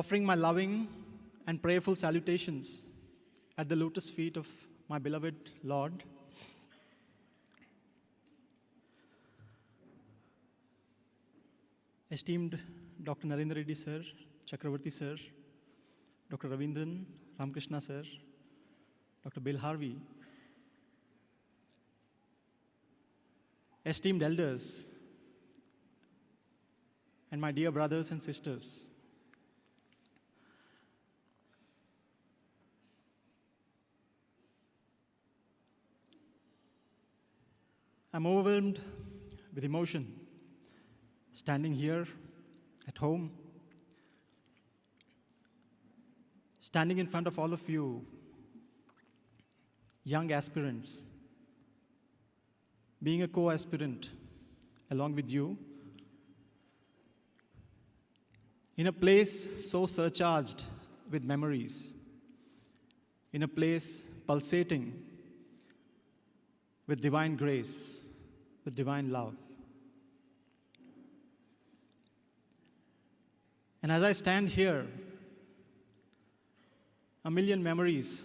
offering my loving and prayerful salutations at the lotus feet of my beloved Lord. Esteemed Dr. Narendra Reddy sir, Chakravarti sir, Dr. Ravindran, Ramakrishna sir, Dr. Bill Harvey, esteemed elders, and my dear brothers and sisters. I'm overwhelmed with emotion, standing here at home, standing in front of all of you, young aspirants, being a co-aspirant along with you, in a place so surcharged with memories, in a place pulsating with divine grace, with divine love. And as I stand here, a million memories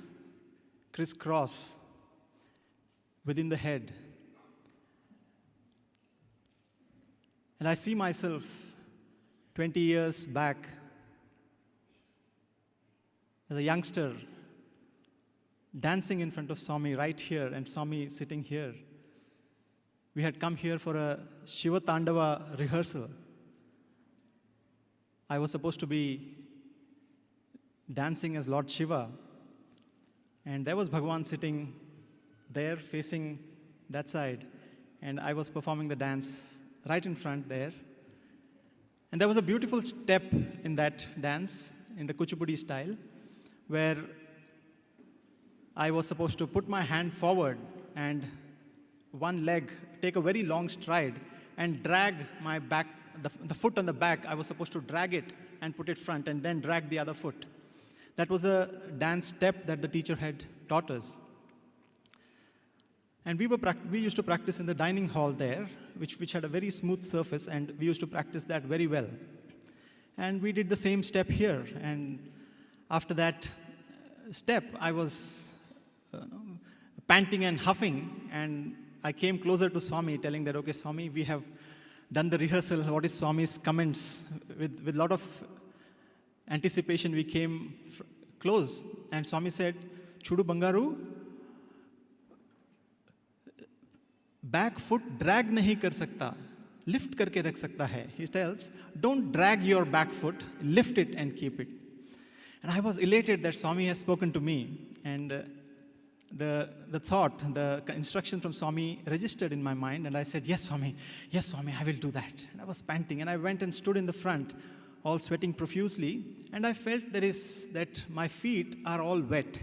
crisscross within the head. And I see myself 20 years back as a youngster dancing in front of Swami right here and Swami sitting here. We had come here for a Shiva Tandava rehearsal. I was supposed to be dancing as Lord Shiva, and there was Bhagwan sitting there facing that side, and I was performing the dance right in front there. And there was a beautiful step in that dance, in the Kuchipudi style, where I was supposed to put my hand forward and one leg, take a very long stride and drag my back, the foot on the back. I was supposed to drag it and put it front and then drag the other foot. That was a dance step that the teacher had taught us. And we used to practice in the dining hall there, which had a very smooth surface, and we used to practice that very well. And we did the same step here. And after that step, I was panting and huffing, and I came closer to Swami, telling that, okay, Swami, we have done the rehearsal. What is Swami's comments? With a lot of anticipation, we came close. And Swami said, Chudu Bangaru, back foot drag nahi kar sakta, lift karke rakh sakta hai. He tells, don't drag your back foot, lift it and keep it. And I was elated that Swami has spoken to me. And the thought, the instruction from Swami registered in my mind, and I said, yes, Swami, I will do that. And I was panting, and I went and stood in the front, all sweating profusely, and I felt that my feet are all wet.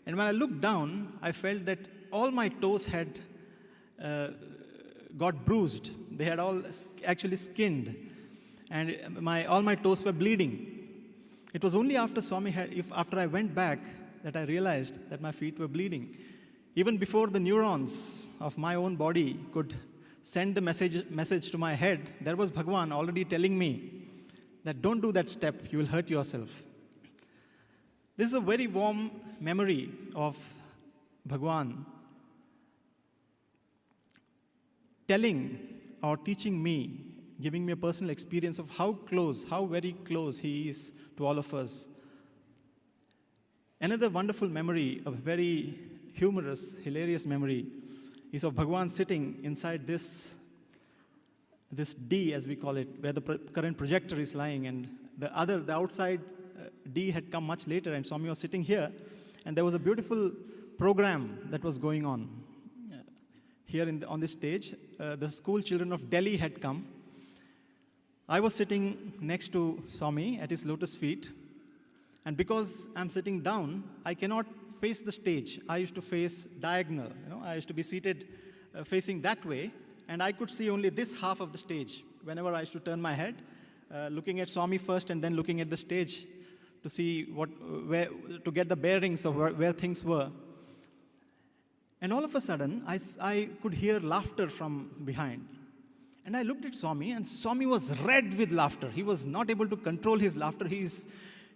And when I looked down, I felt that all my toes had got bruised. They had all actually skinned, and all my toes were bleeding. It was only after after I went back that I realized that my feet were bleeding. Even before the neurons of my own body could send the message to my head, there was Bhagwan already telling me that don't do that step, you will hurt yourself. This is a very warm memory of Bhagwan telling or teaching me, giving me a personal experience of how very close he is to all of us. Another wonderful memory, a very humorous, hilarious memory, is of Bhagwan sitting inside this D, as we call it, where the current projector is lying, and the outside D had come much later, and Swami was sitting here, and there was a beautiful program that was going on. Here on this stage, the school children of Delhi had come. I was sitting next to Swami at his lotus feet, and because I'm sitting down, I cannot face the stage. I used to face diagonal. I used to be seated facing that way, and I could see only this half of the stage. Whenever I used to turn my head, looking at Swami first, and then looking at the stage to see to get the bearings of where things were. And all of a sudden, I could hear laughter from behind. And I looked at Swami, and Swami was red with laughter. He was not able to control his laughter.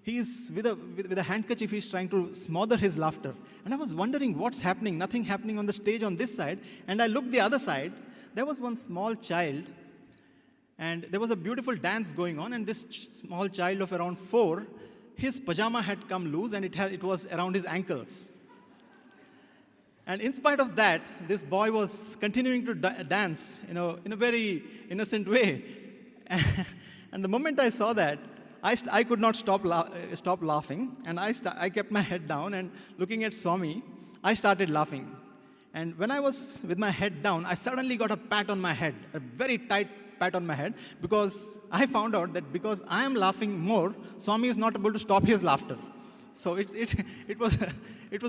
He's with a handkerchief, he's trying to smother his laughter. And I was wondering what's happening, nothing happening on the stage on this side. And I looked the other side, there was one small child, and there was a beautiful dance going on, and this small child of around 4, his pajama had come loose and it was around his ankles. And in spite of that, this boy was continuing to dance, in a very innocent way. And the moment I saw that, I could not stop laughing, and I kept my head down, and looking at Swami, I started laughing. And when I was with my head down, I suddenly got a pat on my head, a very tight pat on my head, because I found out that because I am laughing more, Swami is not able to stop his laughter. So it was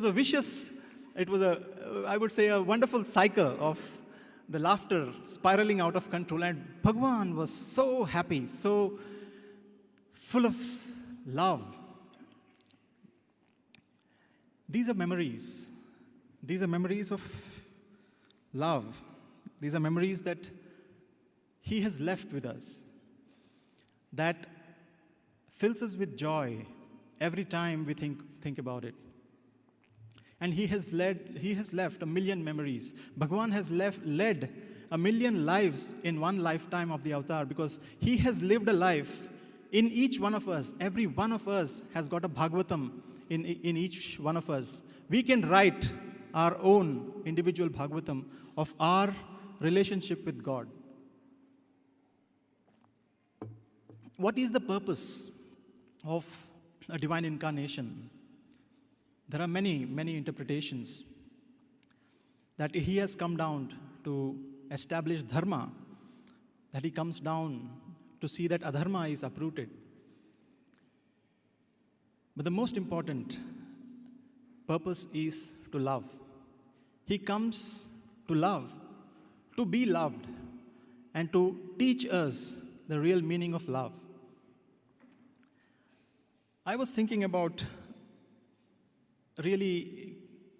a vicious, I would say, a wonderful cycle of the laughter spiraling out of control. And Bhagwan was so happy, so full of love. These are memories. These are memories of love. These are memories that he has left with us, that fills us with joy every time we think about it. And he has left a million memories. Bhagwan has led a million lives in one lifetime of the avatar, because he has lived a life in each one of us. Every one of us has got a Bhagavatam in each one of us. We can write our own individual Bhagavatam of our relationship with God. What is the purpose of a divine incarnation? There are many, many interpretations. That he has come down to establish dharma, that he comes down to see that adharma is uprooted. But the most important purpose is to love. He comes to love, to be loved, and to teach us the real meaning of love. I was thinking about, really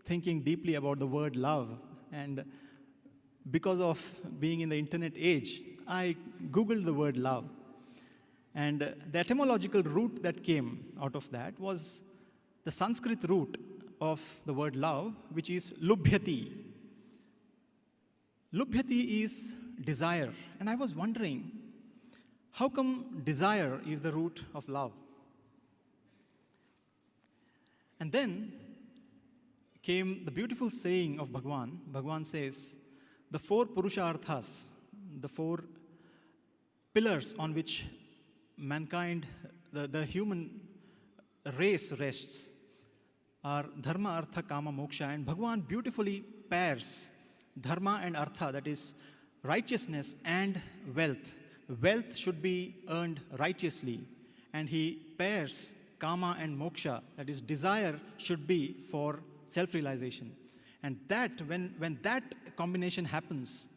thinking deeply about the word love, and because of being in the internet age, I Googled the word love. And the etymological root that came out of that was the Sanskrit root of the word love, which is lubhyati. Lubhyati is desire. And I was wondering, how come desire is the root of love? And then came the beautiful saying of Bhagwan. Bhagwan says, the 4 Purusharthas, the 4 pillars on which mankind, the human race rests, are dharma, artha, kama, moksha. And Bhagwan beautifully pairs dharma and artha, that is righteousness and wealth. Wealth should be earned righteously. And he pairs kama and moksha, that is desire should be for self-realization. And that, when that combination happens,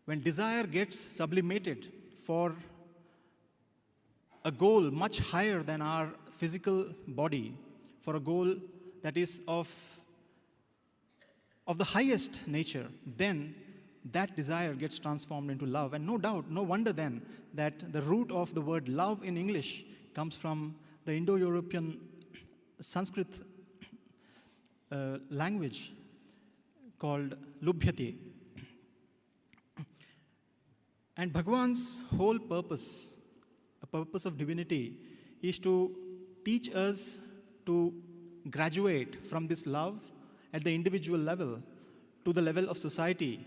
when desire gets sublimated for a goal much higher than our physical body, for a goal that is of the highest nature, then that desire gets transformed into love. And no doubt, no wonder then that the root of the word love in English comes from the Indo-European Sanskrit language called lubhyati. And Bhagwan's whole purpose, a purpose of divinity, is to teach us to graduate from this love at the individual level to the level of society,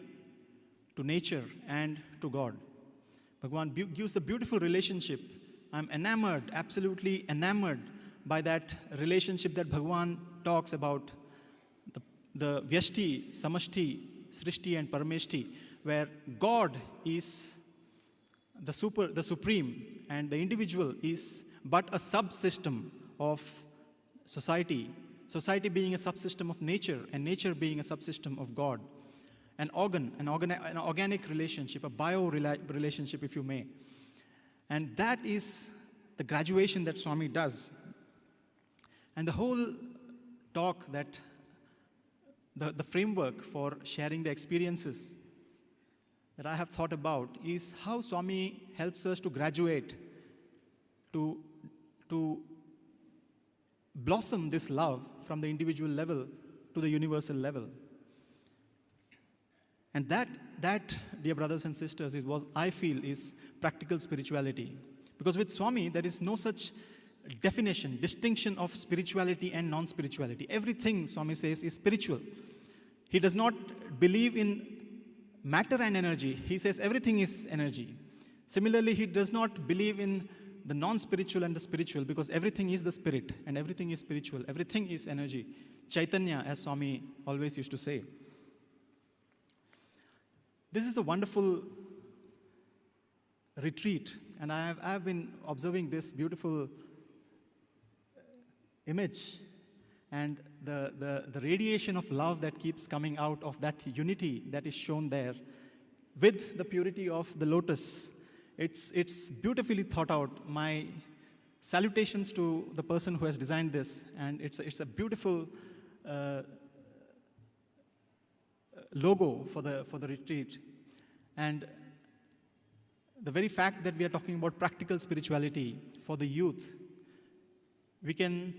to nature, and to God. Bhagwan gives the beautiful relationship. I'm enamored, absolutely enamored by that relationship that Bhagwan talks about, the Vyashti, Samashti, Srishti, and Parameshti, where God is the supreme, and the individual is but a subsystem of society. Society being a subsystem of nature, and nature being a subsystem of God. An organic relationship, a bio-relationship, if you may. And that is the graduation that Swami does. And the whole talk that the framework for sharing the experiences that I have thought about is how Swami helps us to graduate, to blossom this love from the individual level to the universal level. And that, dear brothers and sisters, is what I feel is practical spirituality. Because with Swami, there is no such definition, distinction of spirituality and non-spirituality. Everything, Swami says, is spiritual. He does not believe in matter and energy. He says everything is energy. Similarly, he does not believe in the non-spiritual and the spiritual, because everything is the spirit and everything is spiritual. Everything is energy. Chaitanya, as Swami always used to say. This is a wonderful retreat, and I have been observing this beautiful image and the radiation of love that keeps coming out of that unity that is shown there with the purity of the lotus. It's beautifully thought out. My salutations to the person who has designed this, and it's a beautiful logo for the retreat. And the very fact that we are talking about practical spirituality for the youth, I can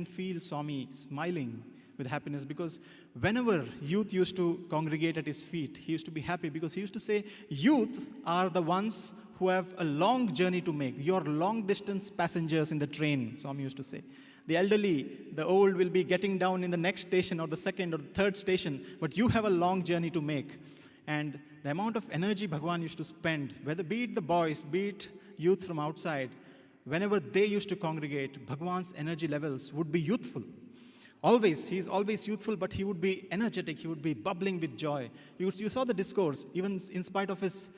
feel Swami smiling with happiness, because whenever youth used to congregate at his feet, he used to be happy, because he used to say, youth are the ones who have a long journey to make. You're long distance passengers in the train, Swami used to say. The elderly, the old will be getting down in the next station or the second or the third station, but you have a long journey to make. And the amount of energy Bhagwan used to spend, whether be it the boys, be it youth from outside, whenever they used to congregate, Bhagwan's energy levels would be youthful. Always, he's always youthful, but he would be energetic, he would be bubbling with joy. You saw the discourse, even in spite of his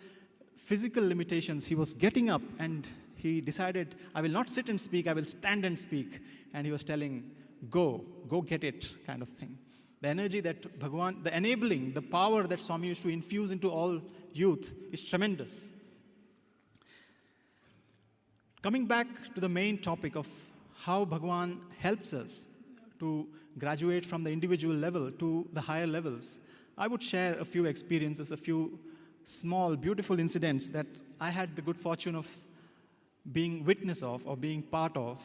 physical limitations, he was getting up and he decided, I will not sit and speak, I will stand and speak. And he was telling, go get it, kind of thing. The energy that Bhagwan, the enabling, the power that Swami used to infuse into all youth is tremendous. Coming back to the main topic of how Bhagwan helps us to graduate from the individual level to the higher levels, I would share a few experiences, a few small, beautiful incidents that I had the good fortune of being witness of or being part of.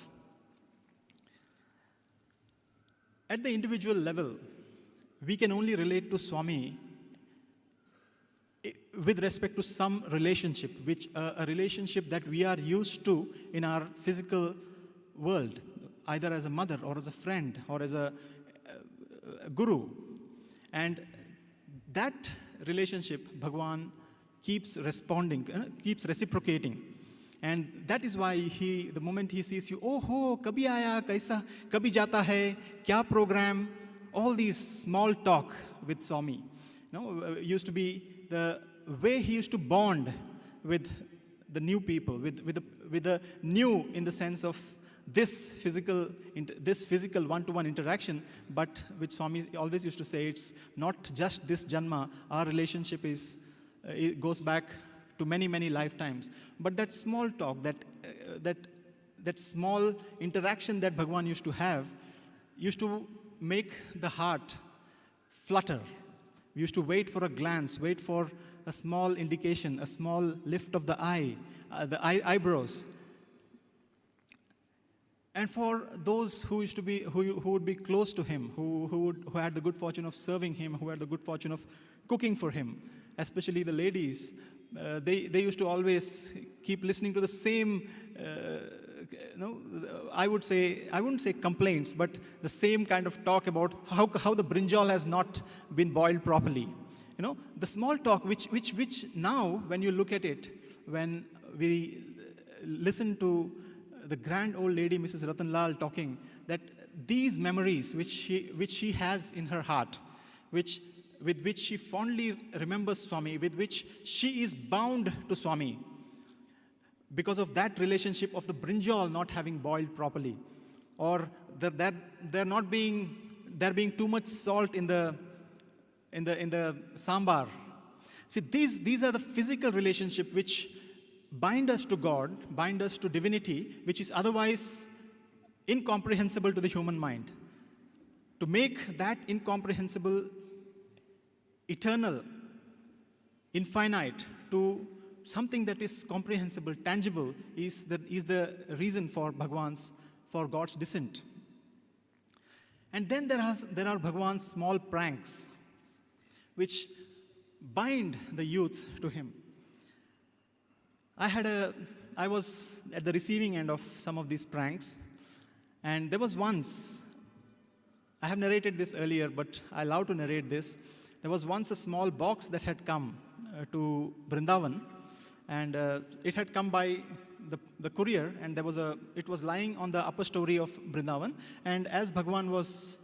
At the individual level, we can only relate to Swami with respect to some relationship, which a relationship that we are used to in our physical world, either as a mother or as a friend or as a guru. And that relationship, Bhagwan keeps responding, keeps reciprocating. And that is why the moment he sees you, oh ho, kabhi aaya, kaisa, kabhi jata hai, kya program, all these small talk with Swami. Used to be the way he used to bond with the new people, with the new in the sense of this physical one-to-one interaction, but with Swami always used to say, it's not just this janma, our relationship it goes back to many, many lifetimes. But that small talk, that small interaction that Bhagwan used to have, used to make the heart flutter. We used to wait for a glance, wait for a small indication, a small lift of the eyebrows. And for those who would be close to him, who had the good fortune of serving him, who had the good fortune of cooking for him, especially the ladies, they used to always keep listening to the same, I wouldn't say complaints, but the same kind of talk about how the brinjal has not been boiled properly. The small talk, which now, when you look at it, when we listen to the grand old lady, Mrs. Ratanlal, talking, that these memories which she has in her heart, with which she fondly remembers Swami, with which she is bound to Swami, because of that relationship of the brinjal not having boiled properly, or there being too much salt in the sambar. See, these are the physical relationship which bind us to God, bind us to divinity, which is otherwise incomprehensible to the human mind. To make that incomprehensible eternal, infinite, to something that is comprehensible, tangible, is the reason for Bhagwan's for God's descent. And then there are Bhagwan's small pranks, which bind the youth to him. I was at the receiving end of some of these pranks, and there was once, I have narrated this earlier, but I love to narrate this. There was once a small box that had come to Vrindavan, and it had come by the courier, and it was lying on the upper story of Vrindavan. And as Bhagwan was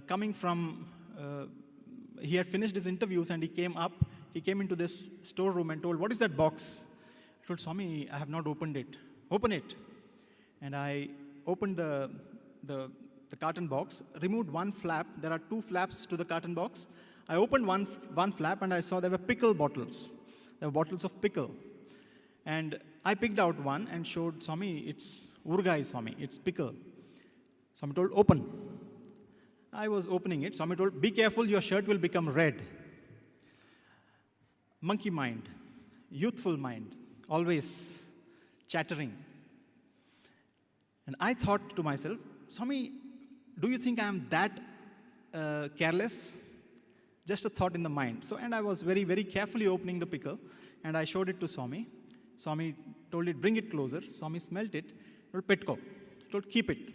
coming from, he had finished his interviews, and he came into this storeroom and told, "What is that box?" I told, "Swami, I have not opened it." "Open it." And I opened the carton box, removed one flap. There are two flaps to the carton box. I opened one flap, and I saw there were pickle bottles. There were bottles of pickle. And I picked out one and showed Swami, "It's Urgai, Swami, it's pickle." Swami told, "Open." I was opening it. Swami told, "Be careful, your shirt will become red." Monkey mind, youthful mind, always chattering. And I thought to myself, "Swami, do you think I am that careless?" Just a thought in the mind. And I was very, very carefully opening the pickle, and I showed it to Swami. Swami told it, "Bring it closer." Swami smelt it. Told, "Petko." Told, "Keep it."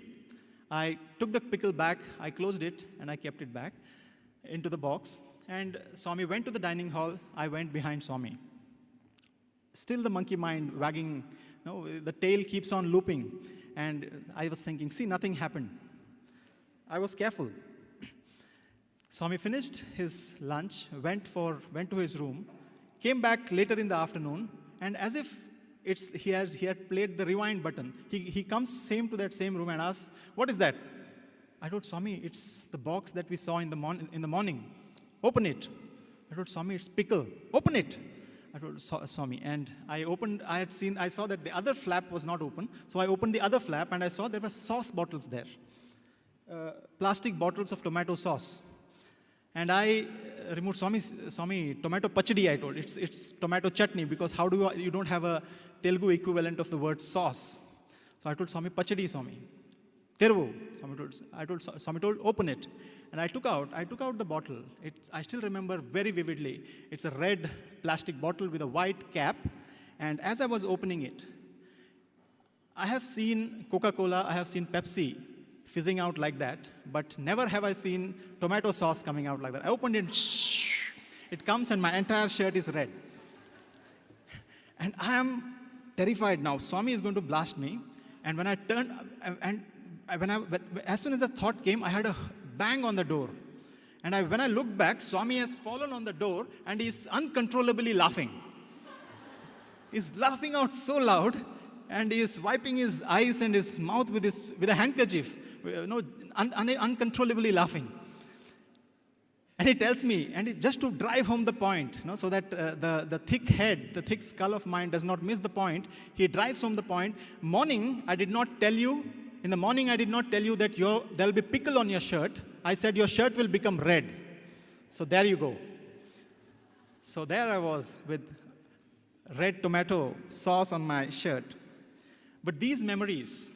I took the pickle back, I closed it, and I kept it back into the box. And Swami went to the dining hall. I went behind Swami. Still the monkey mind wagging, the tail keeps on looping. And I was thinking, see, nothing happened. I was careful. Swami finished his lunch, went to his room, came back later in the afternoon, and as if he had played the rewind button, he comes to that same room and asks, "What is that?" I told Swami, "It's the box that we saw in the morning. Open it." I told Swami, "It's pickle. Open it." I told Swami, and I saw that the other flap was not open, so I opened the other flap, and I saw there were sauce bottles there, plastic bottles of tomato sauce. And I removed, Swami, tomato pachadi, I told. It's tomato chutney, because you don't have a Telugu equivalent of the word sauce. So I told Swami, "Pachadi, Swami." "Tervu." Swami told, "Open it." And I took out the bottle. I still remember very vividly. It's a red plastic bottle with a white cap. And as I was opening it, I have seen Coca-Cola, I have seen Pepsi fizzing out like that, but never have I seen tomato sauce coming out like that. I opened it, it comes, and my entire shirt is red. And I am terrified now. Swami is going to blast me. And when I turned, as soon as the thought came, I had a bang on the door. And when I looked back, Swami has fallen on the door, and he's uncontrollably laughing. He's laughing out so loud, and he is wiping his eyes and his mouth with a handkerchief, uncontrollably laughing. And he tells me, just to drive home the point, so that the thick head, the thick skull of mine does not miss the point, he drives home the point. In the morning, I did not tell you that there will be pickle on your shirt. I said your shirt will become red. So there you go. So there I was with red tomato sauce on my shirt. But these memories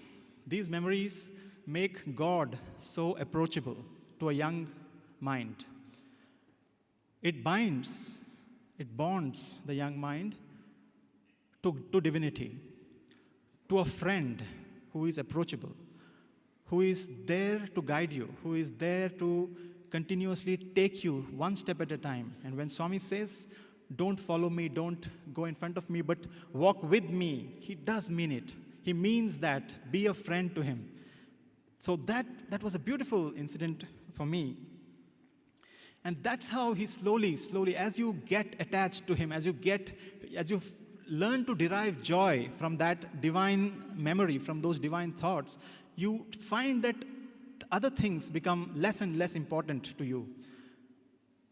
make God so approachable to a young mind. It bonds the young mind to divinity, to a friend who is approachable, who is there to guide you, who is there to continuously take you one step at a time. And when Swami says, "Don't follow me, don't go in front of me, but walk with me," he does mean it. He means that. Be a friend to him. So that was a beautiful incident for me. And that's how he slowly, as you get attached to him, as you learn to derive joy from that divine memory, from those divine thoughts, you find that other things become less and less important to you.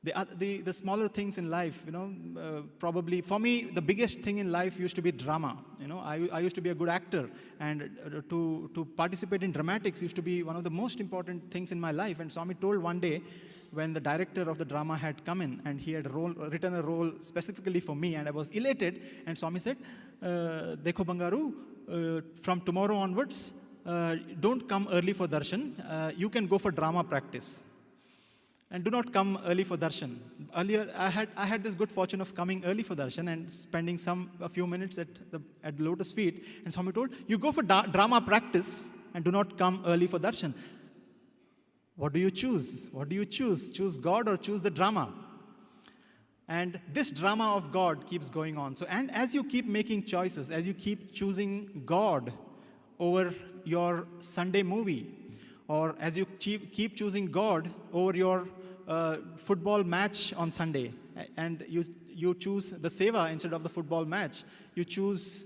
The smaller things in life, probably for me, the biggest thing in life used to be drama. I used to be a good actor, and to participate in dramatics used to be one of the most important things in my life. And Swami told one day, when the director of the drama had come in, and he had written a role specifically for me, and I was elated, and Swami said, "Dekho Bangaru, from tomorrow onwards, don't come early for darshan. You can go for drama practice. And do not come early for darshan. Earlier, I had this good fortune of coming early for darshan and spending a few minutes at the lotus feet. And Swami told, you go for drama practice and do not come early for darshan. What do you choose? What do you choose? Choose God or choose the drama? And this drama of God keeps going on. So, and as you keep making choices, as you keep choosing God over your Sunday movie, or as you keep choosing God over your football match on Sunday, and you choose the seva instead of the football match, you choose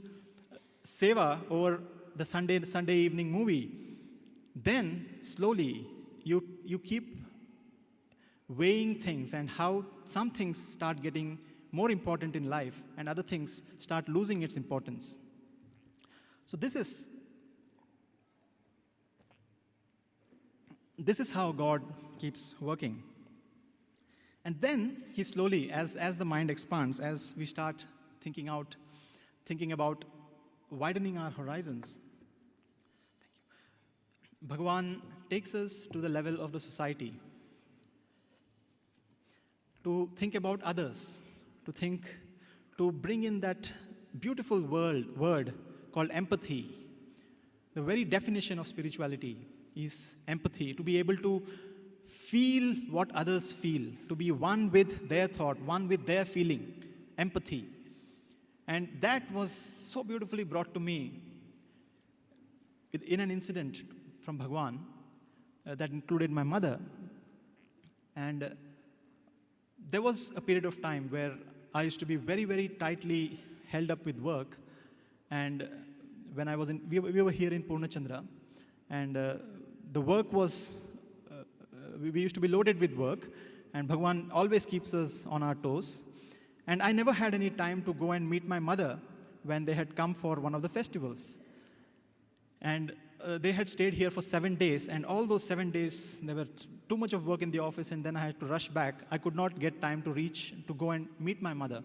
seva over the Sunday evening movie, then slowly you keep weighing things and how some things start getting more important in life and other things start losing its importance. So this is how God keeps working. And then he slowly, as the mind expands, as we start thinking about widening our horizons, Bhagavan takes us to the level of the society, to think about others, to bring in that beautiful word called empathy. The very definition of spirituality is empathy, to be able to feel what others feel, to be one with their thought, one with their feeling, empathy. And that was so beautifully brought to me in an incident from Bhagavan that included my mother. And there was a period of time where I used to be very, very tightly held up with work. And when I was we were here in Purnachandra, and the work was, we used to be loaded with work, and Bhagavan always keeps us on our toes. And I never had any time to go and meet my mother when they had come for one of the festivals. And they had stayed here for 7 days, and all those 7 days, there were too much of work in the office, and then I had to rush back. I could not get time to go and meet my mother.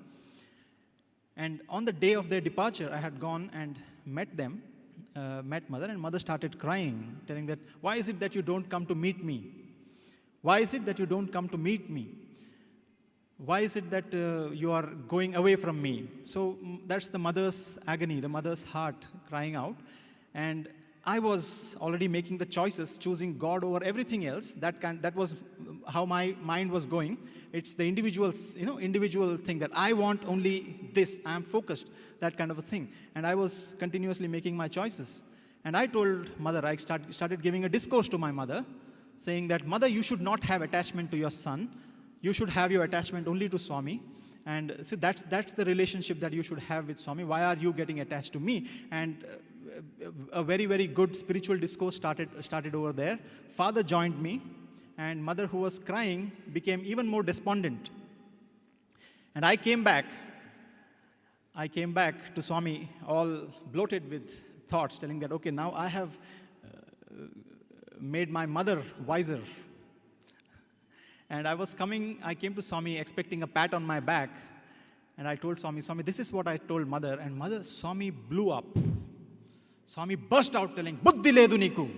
And on the day of their departure, I had gone and met them, met mother, and mother started crying, telling that, why is it that you don't come to meet me? Why is it that you don't come to meet me? Why is it that you are going away from me? So that's the mother's agony, the mother's heart crying out. And I was already making the choices, choosing God over everything else. That was how my mind was going. It's the individual thing that I want only this. I am focused, that kind of a thing. And I was continuously making my choices. And I told mother, I started giving a discourse to my mother, saying that, Mother, you should not have attachment to your son. You should have your attachment only to Swami. And so that's the relationship that you should have with Swami. Why are you getting attached to me? And a very, very good spiritual discourse started over there. Father joined me, and mother, who was crying, became even more despondent. And I came back to Swami all bloated with thoughts, telling that, okay, now I have made my mother wiser. And I came to Swami expecting a pat on my back. And I told Swami, this is what I told mother. And Swami blew up. Swami burst out telling, Buddhi ledu niku.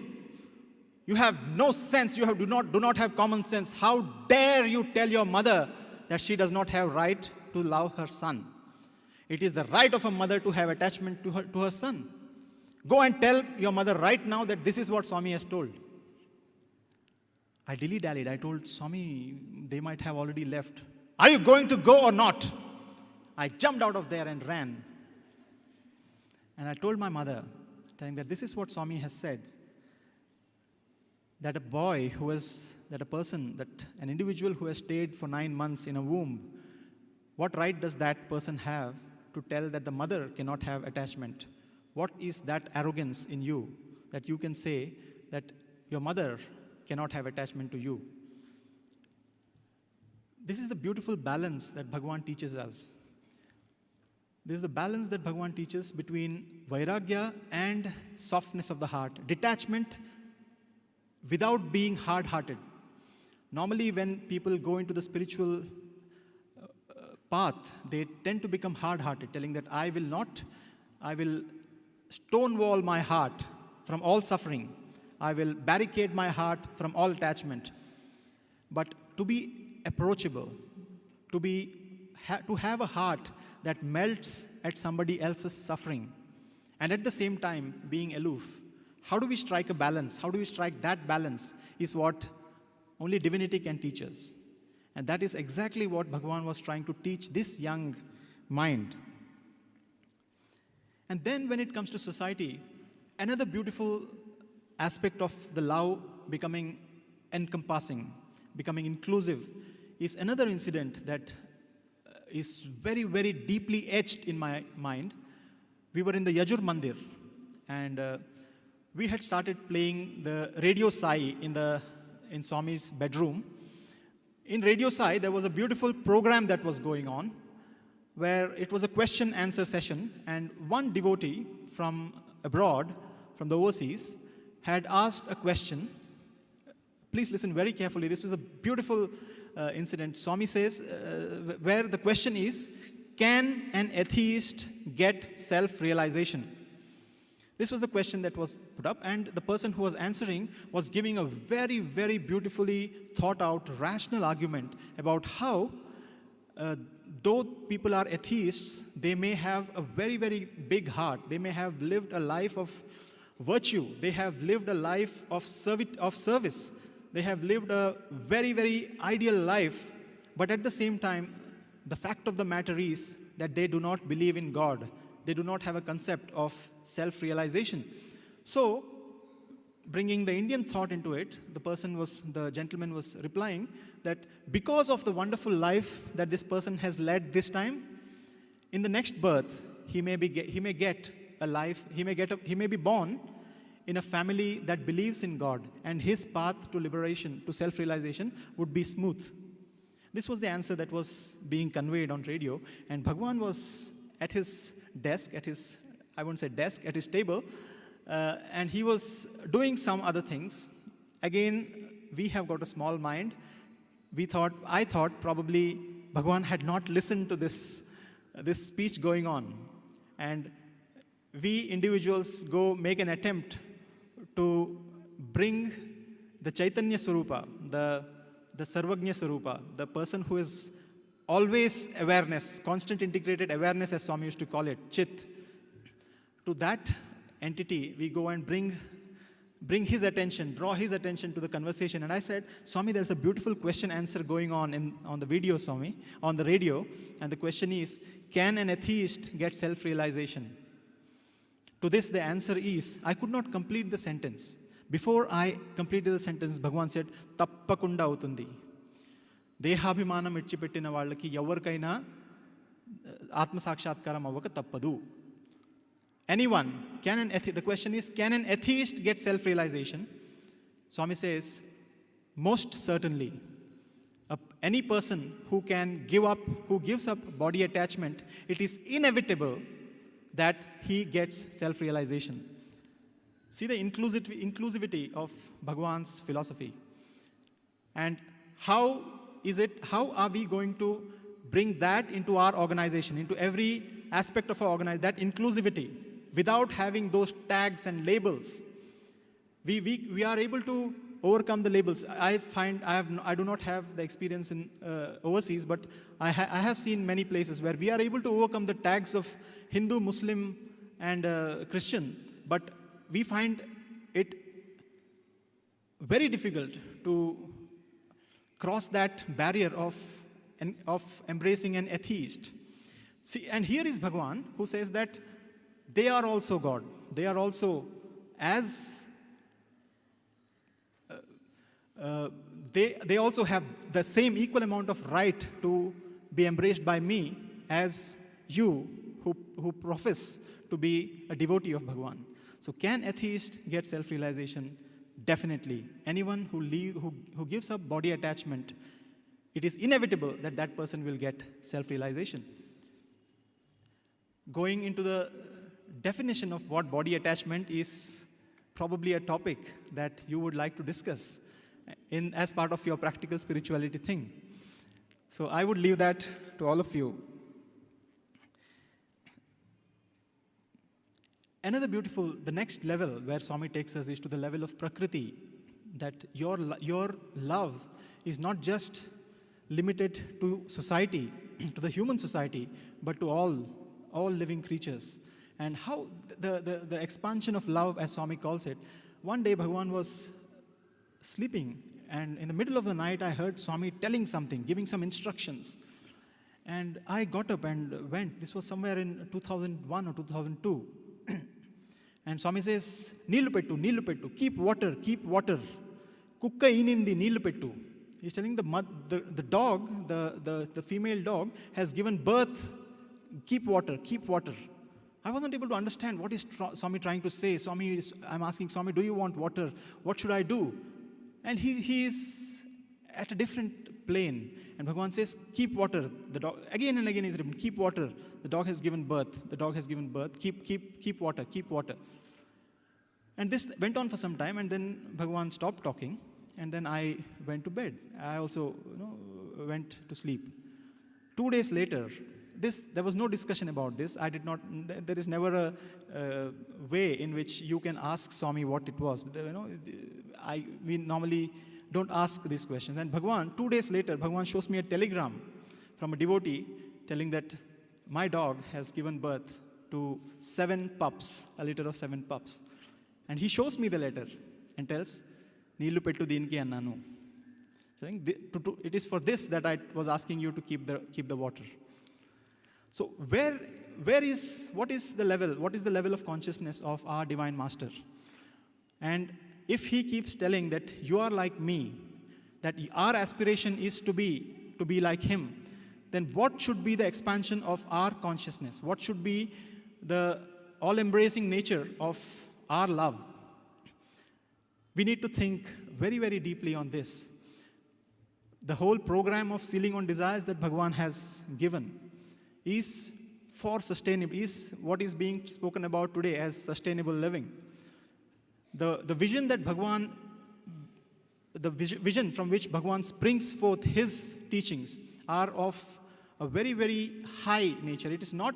You have no sense. You do not have common sense. How dare you tell your mother that she does not have right to love her son? It is the right of a mother to have attachment to her son. Go and tell your mother right now that this is what Swami has told. I dilly-dallied. I told Swami, they might have already left. Are you going to go or not? I jumped out of there and ran. And I told my mother, telling that this is what Swami has said, that an individual who has stayed for 9 months in a womb, what right does that person have to tell that the mother cannot have attachment? What is that arrogance in you that you can say that your mother cannot have attachment to you? This is the beautiful balance that Bhagavan teaches us. This is the balance that Bhagavan teaches between vairagya and softness of the heart, detachment without being hard-hearted. Normally, when people go into the spiritual path, they tend to become hard-hearted, telling that I will stonewall my heart from all suffering. I will barricade my heart from all attachment. But to be approachable, to have a heart that melts at somebody else's suffering, and at the same time being aloof. How do we strike a balance? How do we strike that balance is what only divinity can teach us. And that is exactly what Bhagavan was trying to teach this young mind. And then when it comes to society, another beautiful aspect of the love becoming encompassing, becoming inclusive, is another incident that is very, very deeply etched in my mind. We were in the Yajur Mandir, and we had started playing the Radio Sai in Swami's bedroom. In Radio Sai, there was a beautiful program that was going on, where it was a question-answer session, and one devotee from abroad, from the overseas, had asked a question. Please listen very carefully. This was a beautiful incident. Swami says, where the question is, can an atheist get self-realization? This was the question that was put up, and the person who was answering was giving a very, very beautifully thought-out, rational argument about how, though people are atheists, they may have a very, very big heart. They may have lived a life of virtue. They have lived a life of service. They have lived a very, very ideal life. But at the same time, the fact of the matter is that they do not believe in God. They do not have a concept of self-realization. So, bringing the Indian thought into it, the gentleman was replying that because of the wonderful life that this person has led this time, in the next birth, he may get a life, he may be born in a family that believes in God, and his path to liberation, to self-realization, would be smooth. This was the answer that was being conveyed on radio, and Bhagavan was at his desk, at his table, and he was doing some other things. Again, we have got a small mind. I thought probably Bhagavan had not listened to this speech going on, and we individuals go make an attempt to bring the Chaitanya Swarupa, the Sarvagnya Swarupa, the person who is always awareness, constant integrated awareness, as Swami used to call it, Chit. To that entity, we go and bring his attention, draw his attention to the conversation. And I said, Swami, there's a beautiful question-answer going on the video, Swami, on the radio. And the question is, can an atheist get self-realization? To this, the answer is, I could not complete the sentence. Before I completed the sentence, Bhagavan said, Tappakunda avutundi. Dehabhimanam idchipettina vallaki evarkaina atma sakshatkaram avvaka tappadu. Anyone, the question is, can an atheist get self-realization? Swami says, most certainly. Any person who gives up body attachment, it is inevitable that he gets self-realization. See the inclusivity of Bhagavan's philosophy. And how are we going to bring that into our organization, into every aspect of our organization, that inclusivity, without having those tags and labels? We are able to overcome the labels. I do not have the experience in overseas, but I have seen many places where we are able to overcome the tags of Hindu, Muslim, and Christian, but we find it very difficult to cross that barrier of embracing an atheist. See, and here is Bhagavan who says that they are also God. They are also they also have the same equal amount of right to be embraced by me as you who profess to be a devotee of Bhagavan. So can atheist get self-realization? Definitely. Anyone who gives up body attachment, it is inevitable that that person will get self-realization. Going into the definition of what body attachment is probably a topic that you would like to discuss as part of your practical spirituality thing. So I would leave that to all of you. Another beautiful, the next level where Swami takes us is to the level of Prakriti, that your love is not just limited to society, to the human society, but to all living creatures. And how the expansion of love, as Swami calls it. One day Bhagavan was sleeping, and in the middle of the night I heard Swami telling something, giving some instructions. And I got up and went. This was somewhere in 2001 or 2002. And Swami says, Nilupettu, Nilupettu, keep water, Kukka inindi Nilupettu. He's telling the dog, the female dog, has given birth, keep water. I wasn't able to understand what is Swami trying to say. I'm asking Swami, do you want water? What should I do? And he is at a different plane. And Bhagavan says, keep water. The dog, again and again he's repeating, keep water. The dog has given birth. Keep water. And this went on for some time, and then Bhagavan stopped talking, and then I went to bed. I also went to sleep. 2 days later, there was no discussion about this. There is never a way in which you can ask Swami what it was. We normally don't ask these questions. And Bhagavan, 2 days later, Bhagavan shows me a telegram from a devotee telling that my dog has given birth to 7 pups, a litter of 7 pups. And he shows me the letter and tells, Neelu pettu deenki annanu. Saying, it is for this that I was asking you to keep the water. So what is the level of consciousness of our Divine Master? And if he keeps telling that you are like me, that our aspiration is to be like him, then what should be the expansion of our consciousness? What should be the all-embracing nature of our love? We need to think very, very deeply on this. The whole program of sealing on desires that Bhagavan has given is for sustainable, is what is being spoken about today as sustainable living. The vision that Bhagavan, the vision from which Bhagavan springs forth his teachings are of a very, very high nature. It is not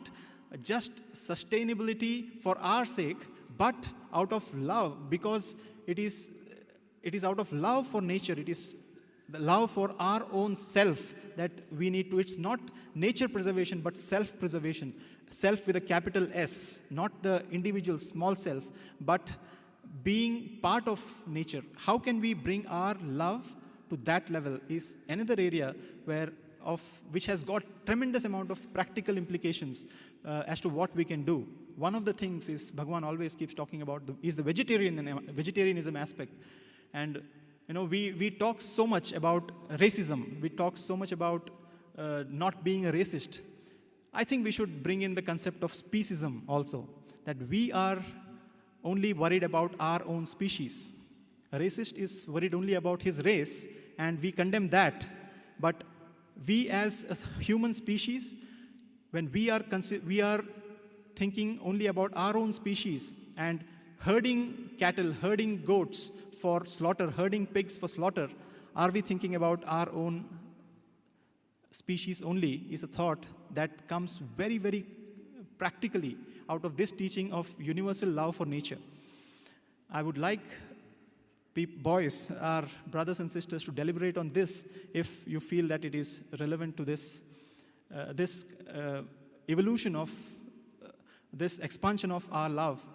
just sustainability for our sake, but out of love, because it is out of love for nature. It is the love for our own self that we need to. It's not nature preservation, but self-preservation. Self with a capital S, not the individual small self, but being part of nature. How can we bring our love to that level is another area which has got tremendous amount of practical implications as to what we can do. One of the things is Bhagavan always keeps talking about is the vegetarianism aspect. And we talk so much about racism. We talk so much about not being a racist. I think we should bring in the concept of speciesism also, that we are only worried about our own species. A racist is worried only about his race, and we condemn that. But we as a human species, when we are thinking only about our own species and herding cattle, herding goats for slaughter, herding pigs for slaughter, are we thinking about our own species only, is a thought that comes very, very practically out of this teaching of universal love for nature. I would like boys, our brothers and sisters, to deliberate on this if you feel that it is relevant to this evolution of this expansion of our love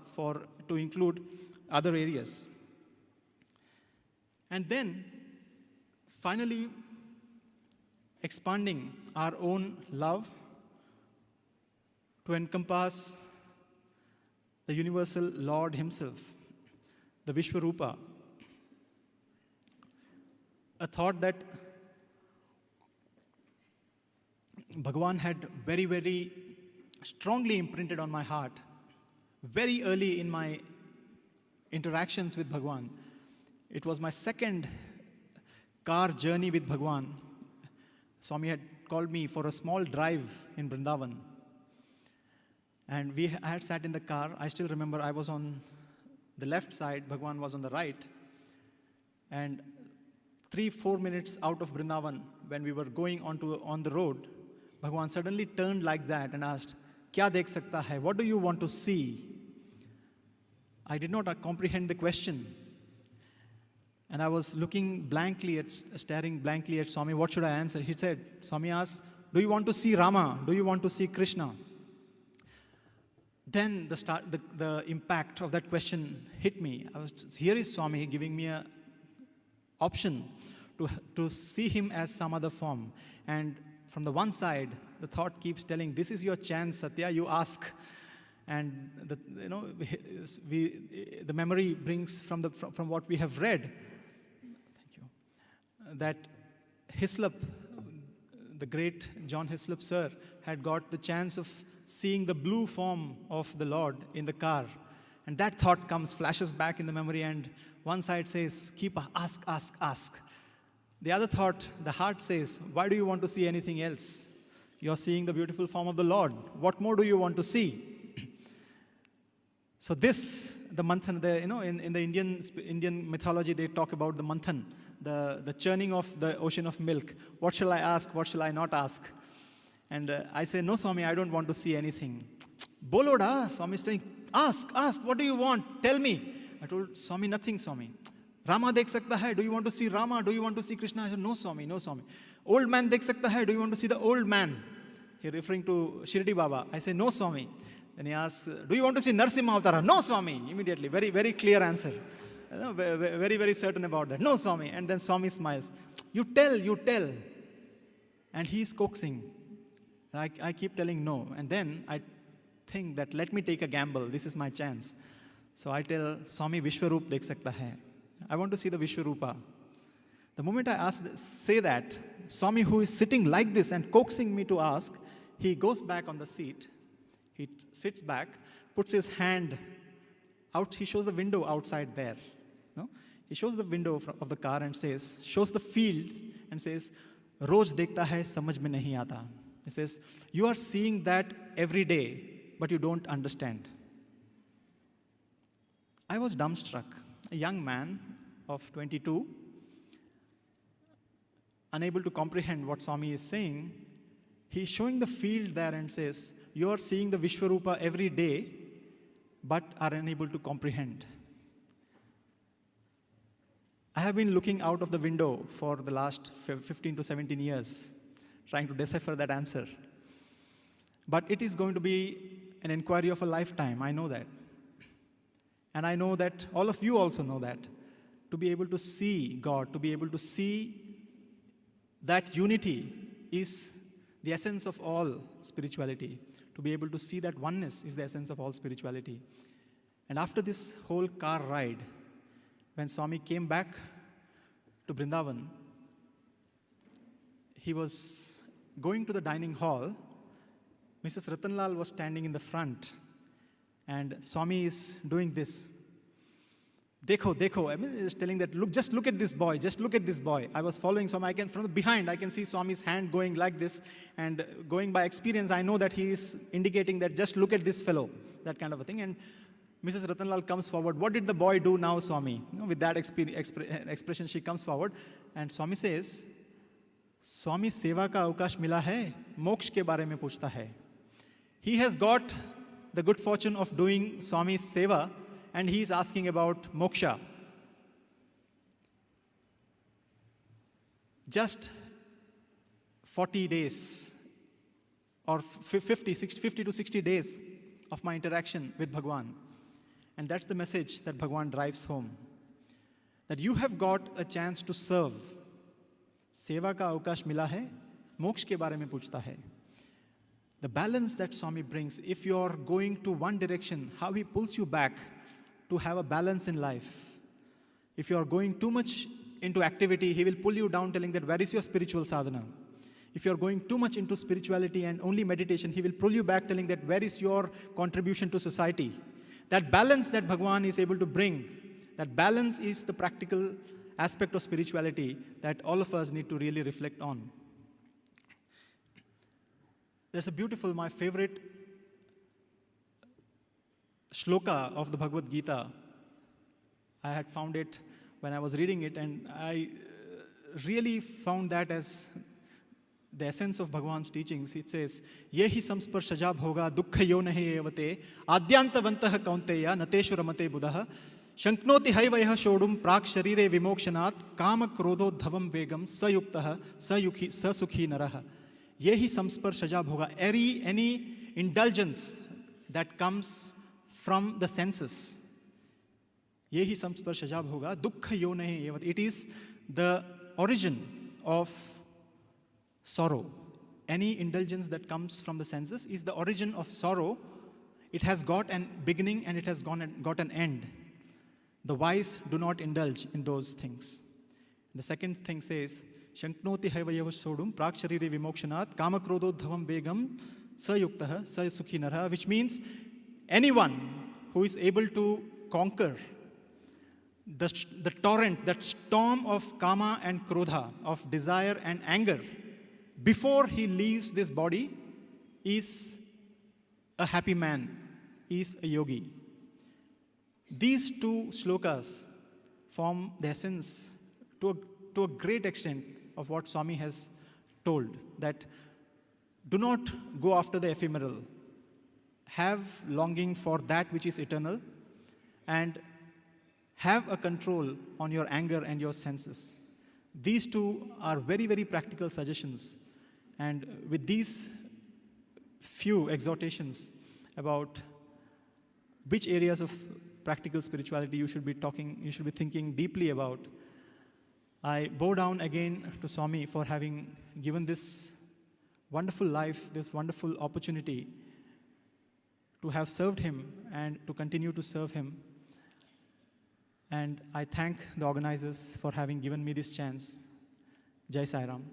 to include other areas. And then, finally, expanding our own love to encompass the universal Lord himself, the Vishwarupa. A thought that Bhagavan had very, very strongly imprinted on my heart very early in my interactions with Bhagavan. It was my second car journey with Bhagavan. Swami had called me for a small drive in Vrindavan. And I had sat in the car. I still remember I was on the left side, Bhagavan was on the right. And 3-4 minutes out of Vrindavan, when we were going on the road, Bhagavan suddenly turned like that and asked, "Kya dekh sakta hai? What do you want to see?" I did not comprehend the question. And I was looking staring blankly at Swami. What should I answer? He said, Swami asked, do you want to see Rama? Do you want to see Krishna? Then the impact of that question hit me. Here is Swami giving me an option to see him as some other form. And from the one side, the thought keeps telling, this is your chance, Satya, you ask. And the memory brings from what we have read. Thank you. That Hislop, the great John Hislop sir, had got the chance of seeing the blue form of the Lord in the car. And that thought flashes back in the memory, and one side says, ask. The other thought, the heart says, why do you want to see anything else? You're seeing the beautiful form of the Lord. What more do you want to see? So the manthan, in the Indian mythology, they talk about the manthan, the churning of the ocean of milk. What shall I ask? What shall I not ask? And I say, no, Swami, I don't want to see anything. Bolo da, Swami is saying, ask, what do you want? Tell me. I told Swami, nothing, Swami. Rama dekh sakta hai. Do you want to see Rama? Do you want to see Krishna? I said, no, Swami. Old man dekh sakta hai. Do you want to see the old man? He referring to Shirdi Baba. I say, no, Swami. Then he asks, do you want to see Narsimha Avtara? No, Swami. Immediately. Very, very clear answer. Very, very certain about that. No, Swami. And then Swami smiles. You tell. And he's coaxing. I keep telling no. And then I think that let me take a gamble. This is my chance. So I tell Swami, Vishwaroop dekh sakta hai. I want to see the Vishwarupa. The moment I say that, Swami, who is sitting like this and coaxing me to ask, he goes back on the seat. He sits back, puts his hand out. He shows the window outside there. No? He shows the window of the car and shows the fields and says, Roj dekhta hai, samajh mein nahi aata. He says, you are seeing that every day, but you don't understand. I was dumbstruck. A young man of 22, unable to comprehend what Swami is saying, he's showing the field there and says, you are seeing the Vishwarupa every day, but are unable to comprehend. I have been looking out of the window for the last 15 to 17 years, trying to decipher that answer. But it is going to be an inquiry of a lifetime, I know that. And I know that all of you also know that. To be able to see God, to be able to see that unity is the essence of all spirituality. To be able to see that oneness is the essence of all spirituality. And after this whole car ride, when Swami came back to Vrindavan, he was going to the dining hall. Mrs. Ratanlal was standing in the front, and Swami is doing this. Dekho. I mean, he's telling that, just look at this boy, just look at this boy. I was following Swami. From behind, I can see Swami's hand going like this, and going by experience, I know that he is indicating that just look at this fellow, that kind of a thing. And Mrs. Ratanlal comes forward. What did the boy do now, Swami? With that expression, she comes forward, and Swami says, Swami seva ka avkash mila hai, moksha ke bare mein puchta hai. He has got the good fortune of doing Swami's seva, and he is asking about moksha. Just 40 days or 50 to 60 days of my interaction with Bhagwan. And that's the message that Bhagwan drives home. That you have got a chance to serve. Seva ka avkash mila hai, moksha ke bare mein puchta hai. The balance that Swami brings, if you're going to one direction, how he pulls you back to have a balance in life. If you're going too much into activity, he will pull you down telling that where is your spiritual sadhana. If you're going too much into spirituality and only meditation, he will pull you back telling that where is your contribution to society. That balance that Bhagwan is able to bring, that balance is the practical aspect of spirituality that all of us need to really reflect on. There's a beautiful, my favorite shloka of the Bhagavad Gita. I had found it when I was reading it, and I really found that as the essence of Bhagavan's teachings, it says, Yehi samsparshaja bhoga dukkha yonahe evate adyantavantah kaunteya nateshu ramate buddha shanknoti haivayah shodum prak sharire vimokshanat kama krodho dhavam vegam sayuktah sasukhi naraha. Yehi samsparshaja bhoga, any indulgence that comes from the senses. Yehi samsparshaja bhoga dukkha yonahe evate. It is the origin of sorrow. Any indulgence that comes from the senses is the origin of sorrow. It has got an beginning and it has got an end. The wise do not indulge in those things. The second thing says, Shanknoti haivayava sodum praksharire vimokshanat kamakrodho dhavam vegam sayuktah sasukhi naraha, which means anyone who is able to conquer the torrent, that storm of kama and krodha, of desire and anger, before he leaves this body, is a happy man, is a yogi. These two shlokas form the essence to a great extent of what Swami has told, that do not go after the ephemeral. Have longing for that which is eternal, and have a control on your anger and your senses. These two are very, very practical suggestions. And with these few exhortations about which areas of practical spirituality you should be thinking deeply about, I bow down again to Swami for having given this wonderful life, this wonderful opportunity to have served him and to continue to serve him. And I thank the organizers for having given me this chance. Jai Sai Ram.